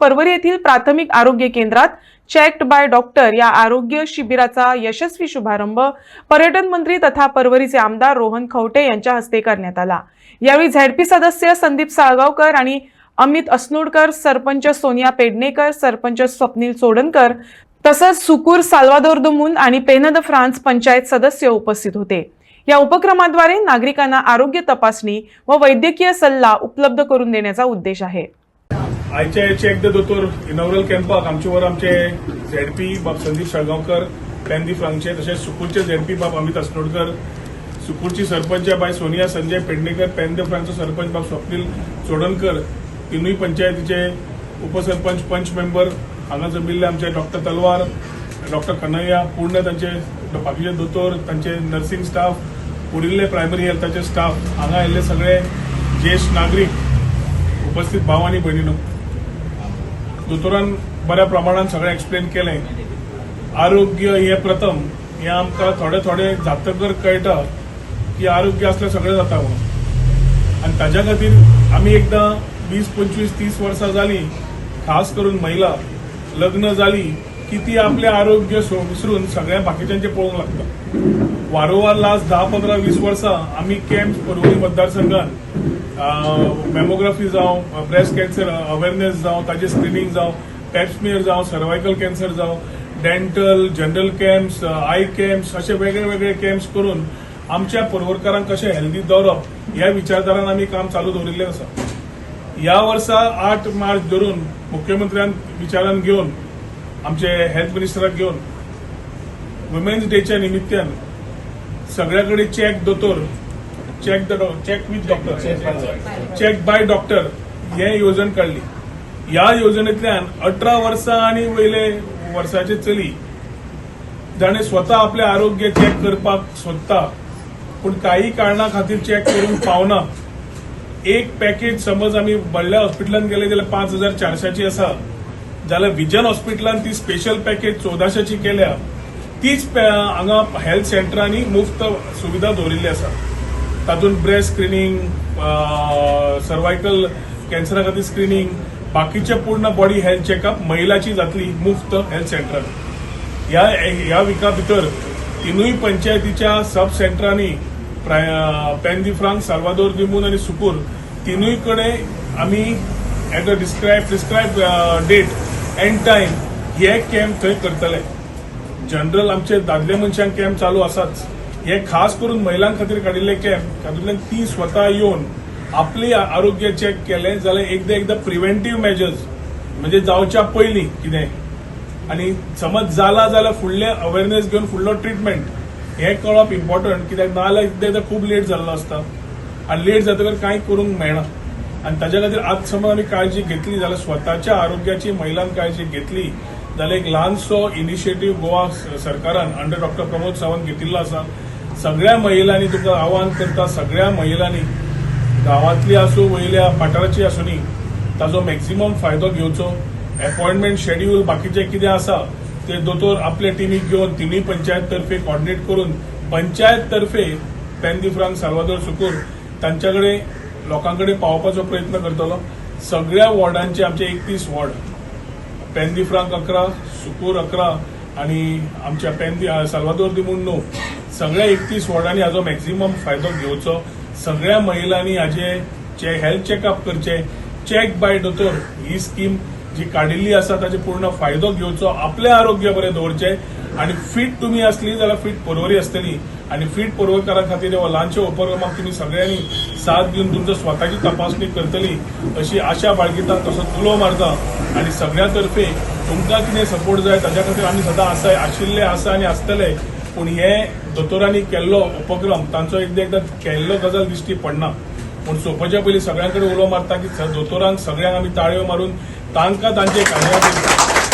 परवरी येथील प्राथमिक आरोग्य केंद्रात चेक्ड बाय डॉक्टर या आरोग्य शिबिराचा यशस्वी शुभारंभ पर्यटन मंत्री तथा परवरीचे आमदार रोहन खवटे यांच्या हस्ते करण्यात आला। यावेळी झेडपी सदस्य संदीप साळगावकर आणि अमित असनोडकर, सरपंच सोनिया पेडणेकर, सरपंच स्वप्नील सोडनकर तसंच सुकूर साल्वादोर दुमून आणि पेनद फ्रान्स पंचायत सदस्य उपस्थित होते। या उपक्रमाद्वारे नागरिकांना आरोग्य तपासणी व वैद्यकीय सल्ला उपलब्ध करून देण्याचा उद्देश आहे। आयचे चेक द दोतोर इनॉग्रल कॅम्पाक आमचे झेडपी बाब संदीप साळगावकर, पेन दी फ्रांकचे तसेच सुकूरचे झेडपी बाब अमित असनोडकर, सुकूरची सरपंच बाय सोनिया संजय पेडणेकर, पेन दी फ्रांकचो सरपंच बाब स्वप्नील सोडनकर, तिनूय पंचायतीचे उपसरपंच पंच मेंबर हांगा जमिल्ले आमचे डॉक्टर तलवार, डॉक्टर कन्हैया, पूर्ण तांचे बाकीचे दोतोर, तांचे नर्सिंग स्टाफ, उरिल्ले प्रायमरी हेल्थाचे स्टाफ, हांगा आयिल्ले सगळे ज्येष्ठ नागरिक, उपस्थित भाव आणि भयणीनो, दोतोरान बऱ्या प्रमाणात सगळें एक्सप्लेन केलें। आरोग्य हे प्रथम हे आमकां थोडे जातकर कळटा की आरोग्य असल्यार सगळें जाता म्हणून, आनी ताज्या खातीर आमी एकदां 20, 25, 30 वर्सां जाली, खास करून महिला लग्न जाली की ती आपले आरोग्य विसरून सगळ्या बाकीच्यांचे पळोवंक लागता। वारंवार लास्ट 10, 15, 20 वर्सां आमी कॅम्प परवरी मतदारसंघात मॅमोग्राफी जावं, ब्रेस्ट कॅन्सर अवेअरनेस जावं, ताजे स्क्रीनिंग जावं, पॅप्समियर जावं, सर्वायकल कॅन्सर जावं, dental, general camps, I camps असे वेगळे कॅम्प्स करून आमच्या परवरकारांक कशें हेल्दी दवरप ह्या विचारधारान आमी काम चालू दवरिल्लें आसा। ह्या वर्सा 8 मार्च धरून मुख्यमंत्र्यान विचारान घेवन आमचे हेल्थ मिनिस्टराक घेवन वुमेन्स डेच्या निमित्तान सगळ्याकडे चेक दोतोर, check with doctor, check by doctor हे योजन काढली। ह्या योजनेंतल्यान 18 वर्सां आनी वयले वर्साचे चली जाणे स्वता आपले आरोग्य चेक करपाक सोदता, पूण काही कारणा खातीर चेक करूंक पावना। एक पॅकेज समज आमी व्हडल्या हॉस्पिटलांत गेले जाल्यार 5400ची आसा, जाल्यार विजन हॉस्पिटलांत ती स्पेशल पॅकेज 1400ची केल्या। तीच हांगा हेल्थ सेंटरांनी मुफ्त सुविधा दवरिल्ली आसा। तातूंत ब्रेस्ट स्क्रीनिंग, सर्वायकल कॅन्सरा खातीर स्क्रीनिंग, बाकीचे पूर्ण बॉडी हेल्थ चेकअप महिलाची जातली मुफ्त हेल्थ सेंटरांत। ह्या विका भितर तिनूय पंचायतीच्या सब सेंटरांनी पेन दी फ्रांक, साल्वादोर दिमून आणि सुकूर तिनूय कडेन आमी at a prescribe date and time हे कॅम्प थंय करतले। जनरल आमचे दादले मनशांक कॅम्प चालू आसाच, हे खास करून महिलां खातीर काडिल्ले कॅम्प, तातूंतल्यान ती स्वता येवन आपले आरोग्य चेक केले जाल्यार एकदा प्रिव्हेंटिव्ह मेजर्स म्हणजे जावच्या पयलीं कितें, आनी समज जाला जाल्यार फुडले अवेअरनेस घेवन फुडलो ट्रिटमेंट हे कळप इम्पॉर्टंट, कित्याक नाजाल्यार एकदा खूब लेट जाल्लो आसता आनी लेट जातकर कांय करूंक मेळना। आनी ताज्या खातीर आज समज आमी काळजी घेतली जाल्यार स्वताच्या आरोग्याची महिलांनी काळजी घेतली जाल्यार एक ल्हानसो इनिशिएटीव्ह गोवा सरकारान अंडर डॉक्टर प्रमोद सावंत घेतिल्लो आसा। सगळ्या महिलांनी तुका आवाहन करता, सगळ्या महिलांनी गांवांतली आसूं वयल्या वाठाराची आसूनी ताजो मॅक्झिमम फायदो घेवचो। अपॉइंटमेंट शेड्यूल बाकीचे कितें आसा ते दोतोर आपले टिमीक घेवन तिनूय पंचायत तर्फे कॉर्डिनेट करून पंचायत तर्फे पेन दी फ्रांक, साल्वादोर, सुकूर तांच्याकडे लोकांकडे पावपाचो प्रयत्न करतलो। सगळ्या वॉर्डांचे आमचे 31 ward, pen de franc 11, Sukkur 11 आणि आमच्या साल्वादोर दिमून 9, सगळ्या 31 वॉर्डांनी हाजो मॅक्झिमम फायदो घेवचो। सगळ्या महिलांनी हाजे हेल्थ चेकअप करचे। चेक बाय दोतोर ही स्कीम जी काडिल्ली आसा ताचे पूर्ण फायदो घेवचो, आपले आरोग्य बरें दवरचे आणि फिट तुमी आसली जाल्यार फिट परवरी आसतली आणि फिट परवरकारां खातीर हो ल्हानशे उपक्रमाक तुमी सगळ्यांनी साथ दिवन तुमचो स्वताची तपासणी करतली अशी आशा बाळगिता, तसोच उलो मारता। आणि सगळ्या तर्फे तुमकां कितें सपोर्ट जाय ताच्या खातीर आमी सदां आशिल्ले आसा आनी आसतले, पूण हे दोतोरांनी केल्लो उपक्रम तांचो एकदा केल्लो गजाल दिश्टी पडना। पूण सोंपच्या पयलीं सगळ्यां कडेन उलो मारता की दोतोरांक सगळ्यांक आमी ताळयो मारून तांकां तांचे कार्या